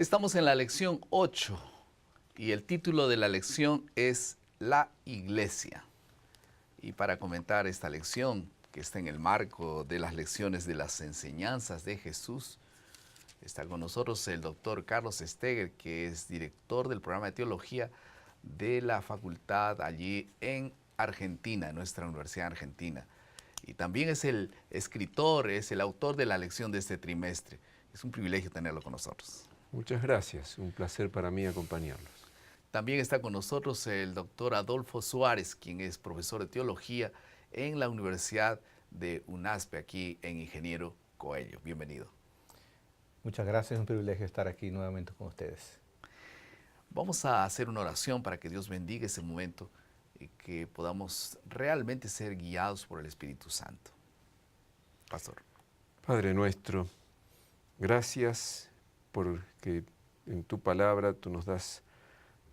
Estamos en la lección 8 y el título de la lección es La Iglesia. Y para comentar esta lección, que está en el marco de las lecciones de las enseñanzas de Jesús, está con nosotros el doctor Carlos Steger, que es director del programa de teología de la facultad allí en Argentina, en nuestra Universidad Argentina. Y también es el escritor, es el autor de la lección de este trimestre. Es un privilegio tenerlo con nosotros. Muchas gracias, un placer para mí acompañarlos. También está con nosotros el doctor Adolfo Suárez, quien es profesor de teología en la Universidad de UNASPE, aquí en Ingeniero Coello. Bienvenido. Muchas gracias, es un privilegio estar aquí nuevamente con ustedes. Vamos a hacer una oración para que Dios bendiga ese momento y que podamos realmente ser guiados por el Espíritu Santo. Pastor. Padre nuestro, gracias porque en tu palabra tú nos das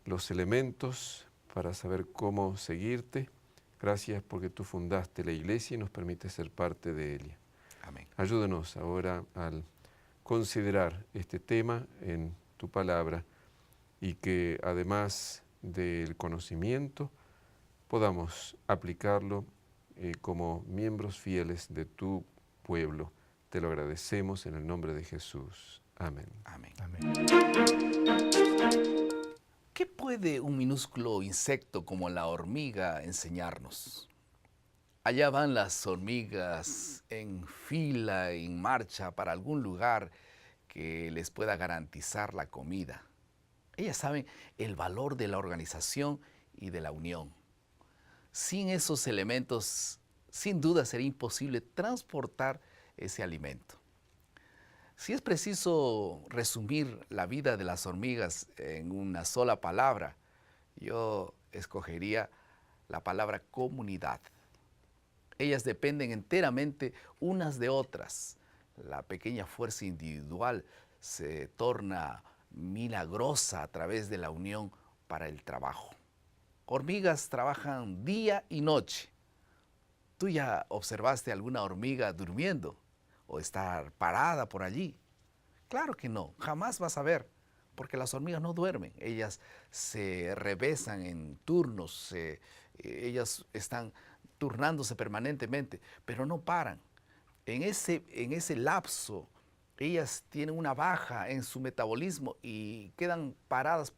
los elementos para saber cómo seguirte. Gracias porque tú fundaste la iglesia y nos permites ser parte de ella. Amén. Ayúdanos ahora al considerar este tema en tu palabra y que además del conocimiento podamos aplicarlo como miembros fieles de tu pueblo. Te lo agradecemos en el nombre de Jesús. Amén. Amén. Amén. ¿Qué puede un minúsculo insecto como la hormiga enseñarnos? Allá van las hormigas en fila, en marcha para algún lugar que les pueda garantizar la comida. Ellas saben el valor de la organización y de la unión. Sin esos elementos, sin duda sería imposible transportar ese alimento. Si es preciso resumir la vida de las hormigas en una sola palabra, yo escogería la palabra comunidad. Ellas dependen enteramente unas de otras. La pequeña fuerza individual se torna milagrosa a través de la unión para el trabajo. Hormigas trabajan día y noche. ¿Tú ya observaste alguna hormiga durmiendo o estar parada por allí? Claro que no, jamás vas a ver, porque las hormigas no duermen. Ellas se revezan en turnos, ellas están turnándose permanentemente, pero no paran. En ese lapso, ellas tienen una baja en su metabolismo y quedan paradas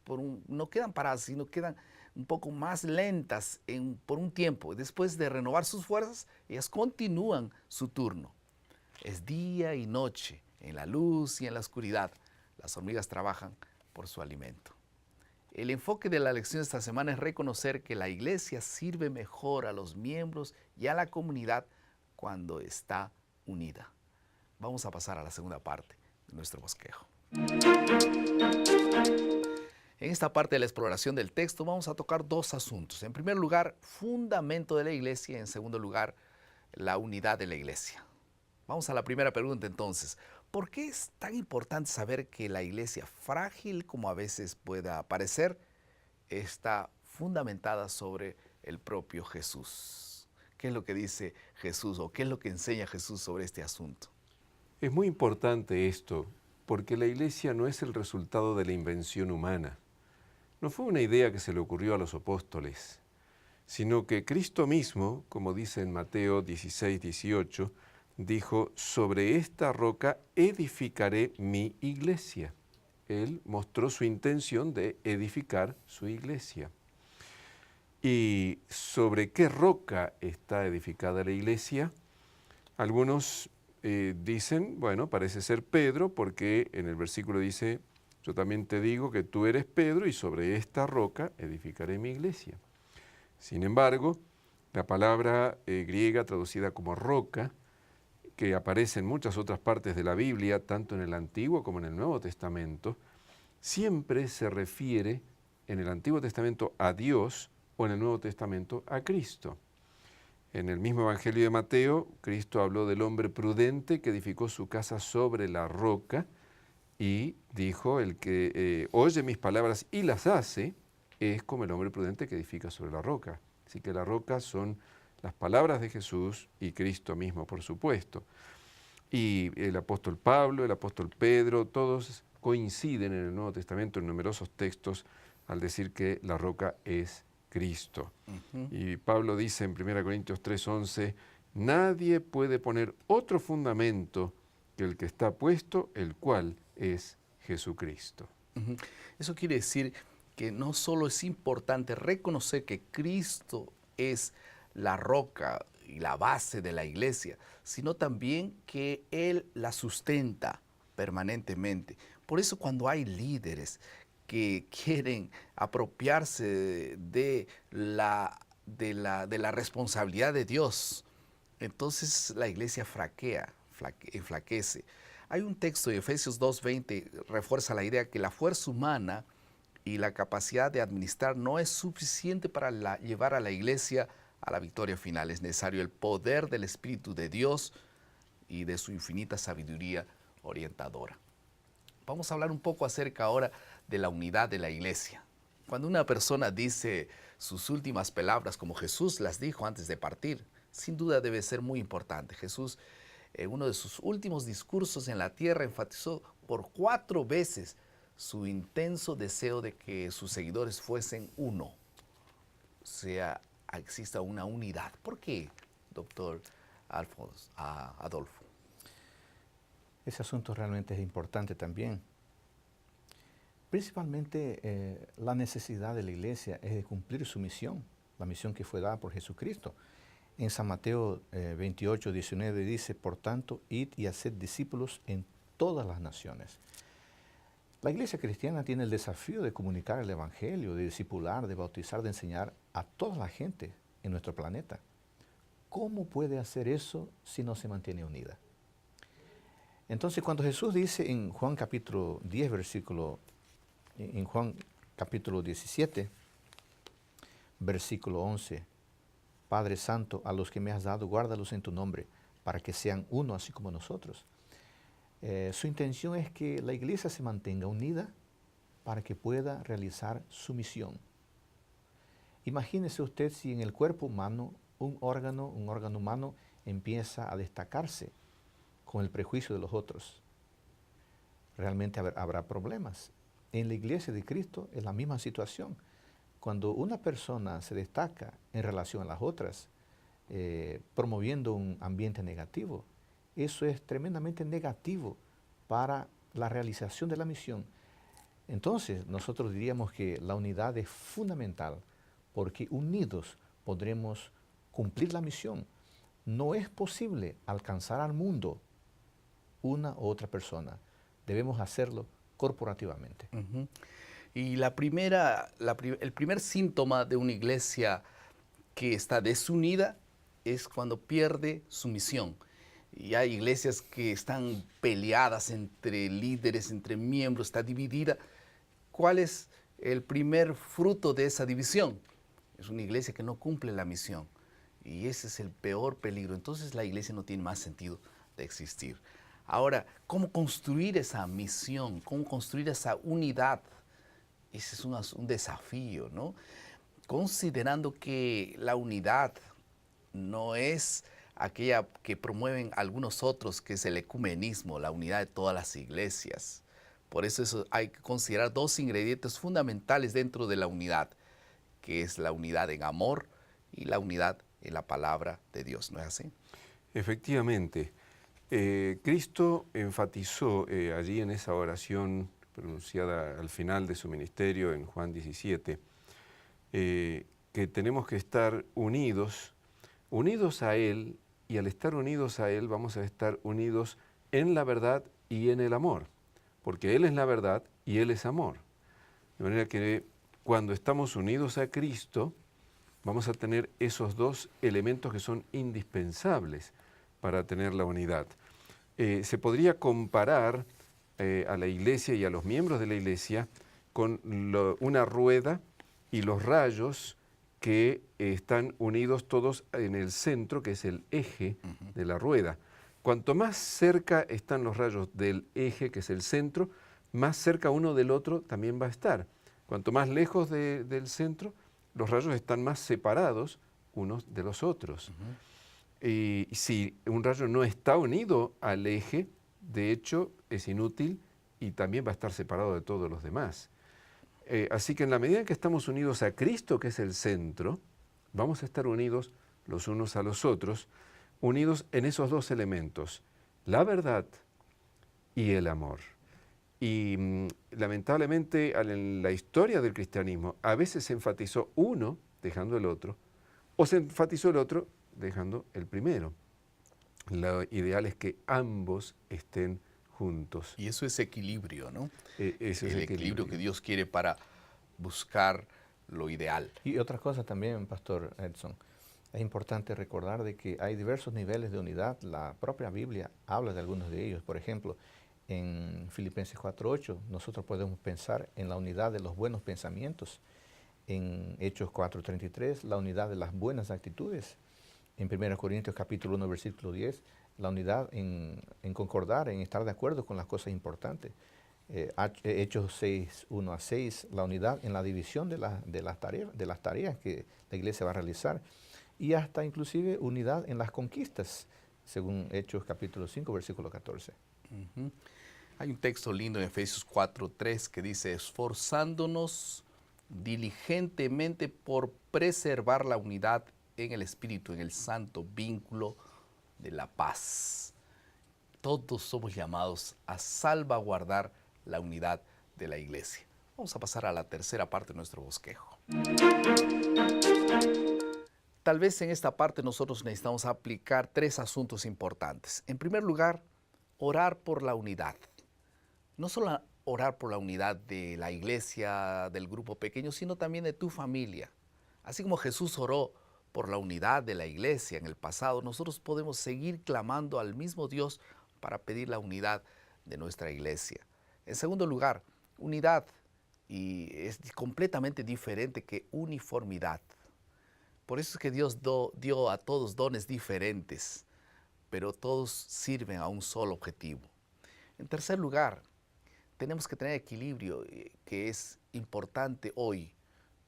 no quedan paradas, sino quedan un poco más lentas por un tiempo. Después de renovar sus fuerzas, ellas continúan su turno. Es día y noche, en la luz y en la oscuridad. Las hormigas trabajan por su alimento. El enfoque de la lección de esta semana es reconocer que la iglesia sirve mejor a los miembros y a la comunidad cuando está unida. Vamos a pasar a la segunda parte de nuestro bosquejo. En esta parte de la exploración del texto vamos a tocar dos asuntos. En primer lugar, fundamento de la iglesia y en segundo lugar, la unidad de la iglesia. Vamos a la primera pregunta entonces. ¿Por qué es tan importante saber que la iglesia, frágil como a veces pueda parecer, está fundamentada sobre el propio Jesús? ¿Qué es lo que dice Jesús o qué es lo que enseña Jesús sobre este asunto? Es muy importante esto, porque la iglesia no es el resultado de la invención humana. No fue una idea que se le ocurrió a los apóstoles, sino que Cristo mismo, como dice en Mateo 16, 18, dijo, sobre esta roca edificaré mi iglesia. Él mostró su intención de edificar su iglesia. ¿Y sobre qué roca está edificada la iglesia? Algunos dicen, bueno, parece ser Pedro, porque en el versículo dice, yo también te digo que tú eres Pedro y sobre esta roca edificaré mi iglesia. Sin embargo, la palabra griega traducida como roca, que aparece en muchas otras partes de la Biblia, tanto en el Antiguo como en el Nuevo Testamento, siempre se refiere en el Antiguo Testamento a Dios o en el Nuevo Testamento a Cristo. En el mismo Evangelio de Mateo, Cristo habló del hombre prudente que edificó su casa sobre la roca y dijo, el que oye mis palabras y las hace, es como el hombre prudente que edifica sobre la roca. Así que la roca son las palabras de Jesús y Cristo mismo, por supuesto. Y el apóstol Pablo, el apóstol Pedro, todos coinciden en el Nuevo Testamento en numerosos textos al decir que la roca es Cristo. Y Pablo dice en 1 Corintios 3:11, nadie puede poner otro fundamento que el que está puesto, el cual es Jesucristo. Eso quiere decir que no solo es importante reconocer que Cristo es la roca y la base de la iglesia, sino también que Él la sustenta permanentemente. Por eso cuando hay líderes que quieren apropiarse de la responsabilidad de Dios, entonces la iglesia enflaquece. Hay un texto de Efesios 2:20 refuerza la idea que la fuerza humana y la capacidad de administrar no es suficiente para llevar a la iglesia a la victoria final. Es necesario el poder del Espíritu de Dios y de su infinita sabiduría orientadora. Vamos a hablar un poco acerca ahora de la unidad de la iglesia. Cuando una persona dice sus últimas palabras como Jesús las dijo antes de partir, sin duda debe ser muy importante. Jesús, en uno de sus últimos discursos en la tierra, enfatizó por 4 veces su intenso deseo de que sus seguidores fuesen uno, o sea, exista una unidad. ¿Por qué, doctor Adolfo? Ese asunto realmente es importante también. Principalmente la necesidad de la iglesia es de cumplir su misión, la misión que fue dada por Jesucristo. En San Mateo 28:19 dice, por tanto, id y haced discípulos en todas las naciones. La iglesia cristiana tiene el desafío de comunicar el evangelio, de discipular, de bautizar, de enseñar a toda la gente en nuestro planeta. ¿Cómo puede hacer eso si no se mantiene unida? Entonces, cuando Jesús dice en Juan capítulo 10, en Juan capítulo 17, versículo 11, Padre Santo, a los que me has dado, guárdalos en tu nombre, para que sean uno así como nosotros. Su intención es que la iglesia se mantenga unida para que pueda realizar su misión. Imagínese usted si en el cuerpo humano un órgano humano empieza a destacarse con el prejuicio de los otros. Realmente habrá problemas. En la iglesia de Cristo es la misma situación. Cuando una persona se destaca en relación a las otras, promoviendo un ambiente negativo, eso es tremendamente negativo para la realización de la misión. Entonces, nosotros diríamos que la unidad es fundamental, porque unidos podremos cumplir la misión. No es posible alcanzar al mundo una u otra persona. Debemos hacerlo corporativamente. Y el primer síntoma de una iglesia que está desunida es cuando pierde su misión. Y hay iglesias que están peleadas entre líderes, entre miembros, está dividida. ¿Cuál es el primer fruto de esa división? Es una iglesia que no cumple la misión. Y ese es el peor peligro. Entonces la iglesia no tiene más sentido de existir. Ahora, ¿cómo construir esa misión? ¿Cómo construir esa unidad? Ese es un desafío, ¿no? Considerando que la unidad no es aquella que promueven algunos otros, que es el ecumenismo, la unidad de todas las iglesias. Por eso hay que considerar 2 ingredientes fundamentales dentro de la unidad, que es la unidad en amor y la unidad en la palabra de Dios, ¿no es así? Efectivamente. Cristo enfatizó allí en esa oración pronunciada al final de su ministerio en Juan 17, que tenemos que estar unidos a Él, y al estar unidos a Él vamos a estar unidos en la verdad y en el amor, porque Él es la verdad y Él es amor. De manera que cuando estamos unidos a Cristo, vamos a tener esos 2 elementos que son indispensables para tener la unidad. Se podría comparar a la iglesia y a los miembros de la iglesia con una rueda y los rayos que están unidos todos en el centro, que es el eje de la rueda. Cuanto más cerca están los rayos del eje, que es el centro, más cerca uno del otro también va a estar. Cuanto más lejos del centro, los rayos están más separados unos de los otros. Y si un rayo no está unido al eje, de hecho es inútil y también va a estar separado de todos los demás. Así que en la medida en que estamos unidos a Cristo, que es el centro, vamos a estar unidos los unos a los otros, unidos en esos dos elementos, la verdad y el amor. Y lamentablemente en la historia del cristianismo a veces se enfatizó uno dejando el otro, o se enfatizó el otro dejando el primero. Lo ideal es que ambos estén juntos. Y eso es equilibrio, ¿no? Eso es el equilibrio que Dios quiere para buscar lo ideal. Y otra cosa también, Pastor Edson, es importante recordar de que hay diversos niveles de unidad. La propia Biblia habla de algunos de ellos. Por ejemplo, en Filipenses 4:8 nosotros podemos pensar en la unidad de los buenos pensamientos. En Hechos 4:33, la unidad de las buenas actitudes. En 1 Corintios capítulo 1, versículo 10, la unidad en concordar, en estar de acuerdo con las cosas importantes. Hechos 6:1-6, la unidad en la división de las tareas que la iglesia va a realizar. Y hasta inclusive unidad en las conquistas, según Hechos capítulo 5, versículo 14. Uh-huh. Hay un texto lindo en Efesios 4:3 que dice, esforzándonos diligentemente por preservar la unidad en el Espíritu, en el santo vínculo de la paz. Todos somos llamados a salvaguardar la unidad de la iglesia. Vamos a pasar a la tercera parte de nuestro bosquejo. Tal vez en esta parte nosotros necesitamos aplicar 3 asuntos importantes. En primer lugar, orar por la unidad. No solo orar por la unidad de la iglesia, del grupo pequeño, sino también de tu familia. Así como Jesús oró por la unidad de la iglesia en el pasado, nosotros podemos seguir clamando al mismo Dios para pedir la unidad de nuestra iglesia. En segundo lugar, unidad, y es completamente diferente que uniformidad. Por eso es que Dios dio a todos dones diferentes, pero todos sirven a un solo objetivo. En tercer lugar, tenemos que tener equilibrio, que es importante hoy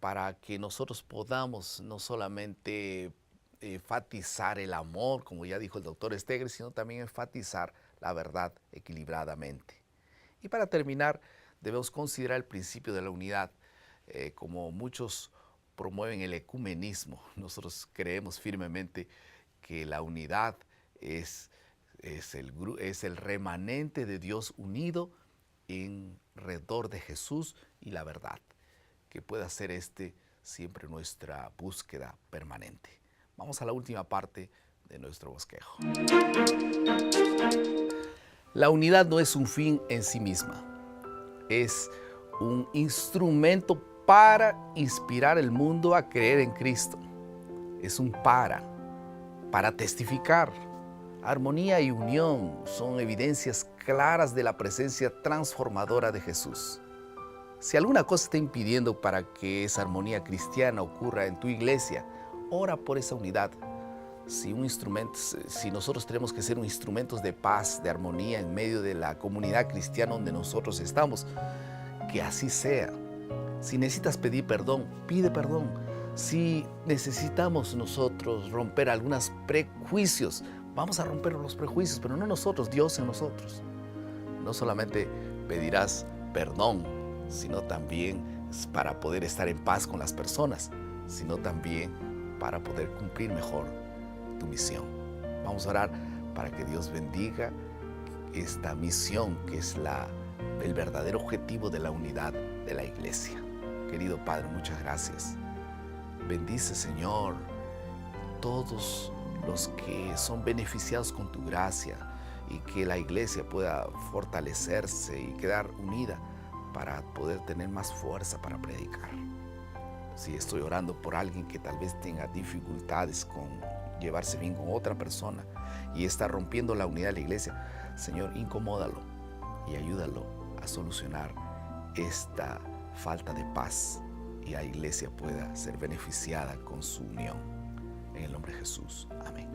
para que nosotros podamos no solamente enfatizar el amor, como ya dijo el doctor Stegger, sino también enfatizar la verdad equilibradamente. Y para terminar, debemos considerar el principio de la unidad. Como muchos promueven el ecumenismo, nosotros creemos firmemente que la unidad es el remanente de Dios unido en alrededor de Jesús y la verdad, que pueda ser siempre nuestra búsqueda permanente. Vamos a la última parte de nuestro bosquejo. La unidad no es un fin en sí misma, es un instrumento para inspirar al mundo a creer en Cristo. Es un para testificar. Armonía y unión son evidencias claras de la presencia transformadora de Jesús. Si alguna cosa está impidiendo para que esa armonía cristiana ocurra en tu iglesia, ora por esa unidad. Si nosotros tenemos que ser instrumentos de paz, de armonía en medio de la comunidad cristiana donde nosotros estamos, que así sea. Si necesitas pedir perdón, pide perdón. Si necesitamos nosotros romper algunos prejuicios, vamos a romper los prejuicios, pero no nosotros, Dios en nosotros. No solamente pedirás perdón, sino también para poder estar en paz con las personas, sino también para poder cumplir mejor tu misión. Vamos a orar para que Dios bendiga esta misión que es el verdadero objetivo de la unidad de la iglesia. Querido Padre, muchas gracias. Bendice, Señor, todos los que son beneficiados con tu gracia y que la iglesia pueda fortalecerse y quedar unida para poder tener más fuerza para predicar. Si estoy orando por alguien que tal vez tenga dificultades con llevarse bien con otra persona y está rompiendo la unidad de la iglesia, Señor, incomódalo y ayúdalo a solucionar esta falta de paz y la iglesia pueda ser beneficiada con su unión. En el nombre de Jesús. Amén.